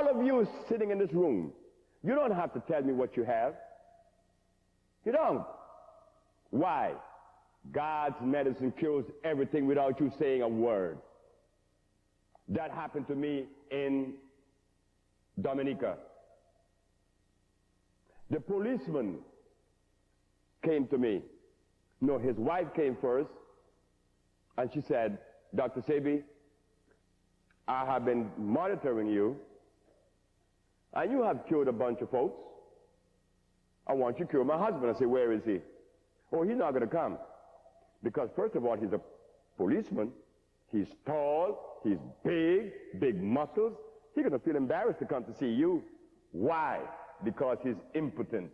all of you sitting in this room, you don't have to tell me what you have. You don't. Why? God's medicine cures everything without you saying a word. That happened to me in Dominica. The policeman came to me. No, his wife came first, and she said, Dr. Sebi, I have been monitoring you, and you have cured a bunch of folks. I want you to cure my husband. I said, where is he? Oh, he's not going to come. Because first of all, he's a policeman. He's tall, he's big muscles. He's going to feel embarrassed to come to see you. Why? Because he's impotent.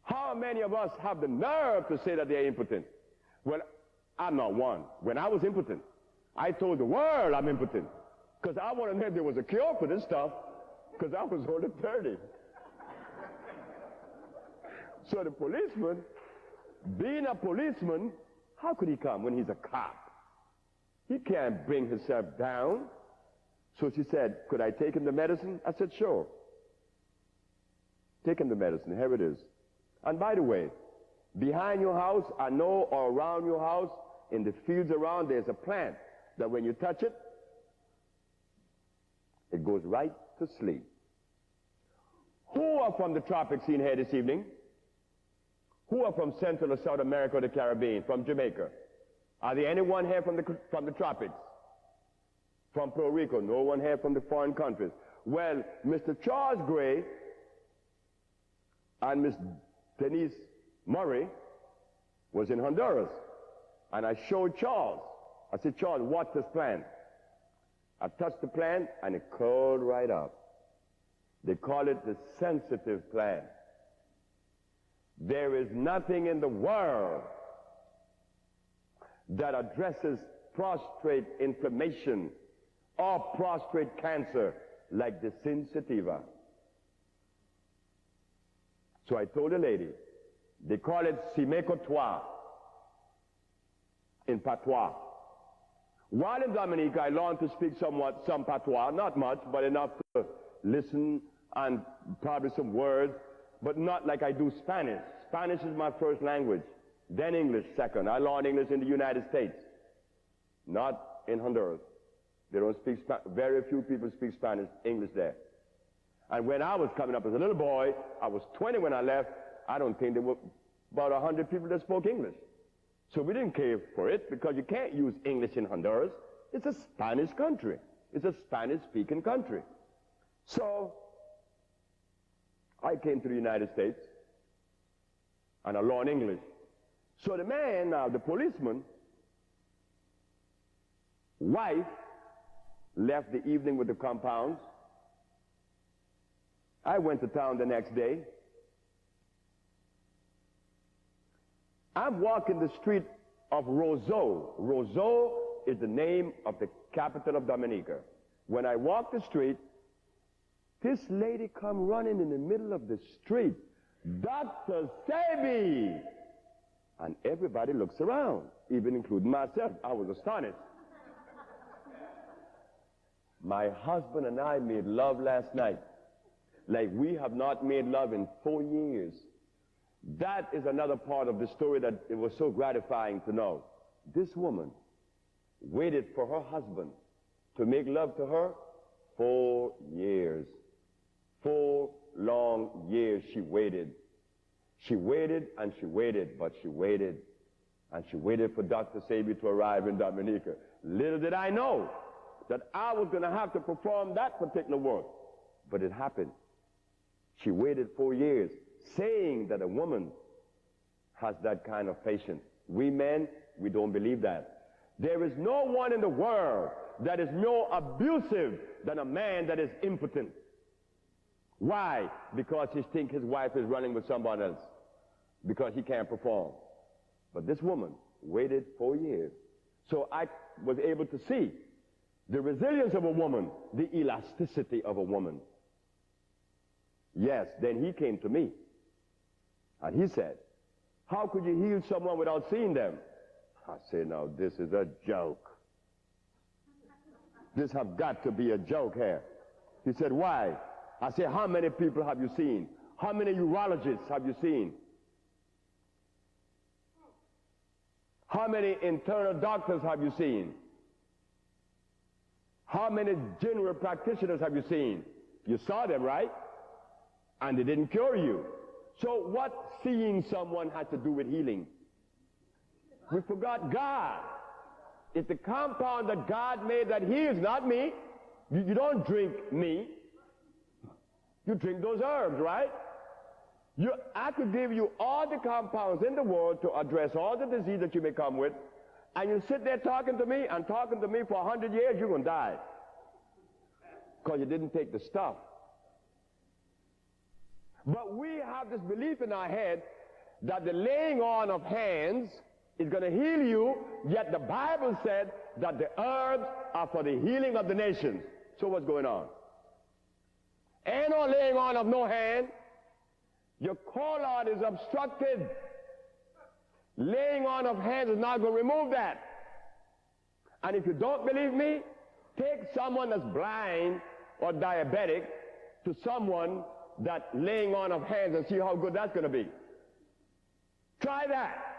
How many of us have the nerve to say that they're impotent? Well, I'm not one. When I was impotent, I told the world I'm impotent. Because I wanted to know if there was a cure for this stuff, because I was only 30. So the policeman, being a policeman, how could he come when he's a cop? He can't bring himself down. So she said, could I take him the medicine? I said, sure. Take him the medicine. Here it is. And by the way, behind your house, I know, or around your house, in the fields around, there's a plant that when you touch it, it goes right to sleep. Who are from the tropics in here this evening? Who are from Central or South America or the Caribbean, from Jamaica? Are there anyone here from the tropics? From Puerto Rico? No one here from the foreign countries. Well, Mr. Charles Gray and Miss Denise Murray was in Honduras. And I showed Charles. I said, Charles, watch this plant. I touched the plant and it curled right up. They call it the sensitive plant. There is nothing in the world that addresses prostate inflammation or prostate cancer like the sensitiva. So I told the lady, they call it simecotois in patois. While in Dominica, I learned to speak some patois, not much, but enough to listen and probably some words, but not like I do Spanish. Spanish is my first language, then English second. I learned English in the United States, not in Honduras. They don't speak Spanish. Very few people speak Spanish, English there. And when I was coming up as a little boy, I was 20 when I left, I don't think there were about 100 people that spoke English. So we didn't care for it because you can't use English in Honduras. It's a Spanish country. It's a Spanish-speaking country. So I came to the United States and I learned English. So the man, the policeman, wife, left the evening with the compounds. I went to town the next day. I'm walking the street of Roseau. Roseau is the name of the capital of Dominica. When I walk the street, this lady come running in the middle of the street. Dr. Sebi! And everybody looks around, even including myself. I was astonished. My husband and I made love last night like we have not made love in 4 years. That is another part of the story that it was so gratifying to know. This woman waited for her husband to make love to her 4 years. 4 long years she waited. She waited and she waited, but she waited. And she waited for Dr. Sebi to arrive in Dominica. Little did I know that I was going to have to perform that particular work. But it happened. She waited 4 years, saying that a woman has that kind of patience. We men, we don't believe that. There is no one in the world that is more abusive than a man that is impotent. Why? Because he thinks his wife is running with someone else. Because he can't perform. But this woman waited 4 years. So I was able to see the resilience of a woman, the elasticity of a woman. Yes, then he came to me. And he said, how could you heal someone without seeing them? I said, now this is a joke. This have got to be a joke here. He said, why? I said, how many people have you seen? How many urologists have you seen? How many internal doctors have you seen? How many general practitioners have you seen? You saw them, right? And they didn't cure you. So what seeing someone had to do with healing? We forgot God. It's the compound that God made that heals, not me. You don't drink me. You drink those herbs, right? I could give you all the compounds in the world to address all the disease that you may come with, and you sit there talking to me for 100 years, you're going to die. Because you didn't take the stuff. But we have this belief in our head that the laying on of hands is going to heal you, yet the Bible said that the herbs are for the healing of the nations. So what's going on? Ain't no laying on of no hand. Your colon is obstructed. Laying on of hands is not going to remove that. And if you don't believe me, take someone that's blind or diabetic to someone that laying on of hands and see how good that's going to be. Try that.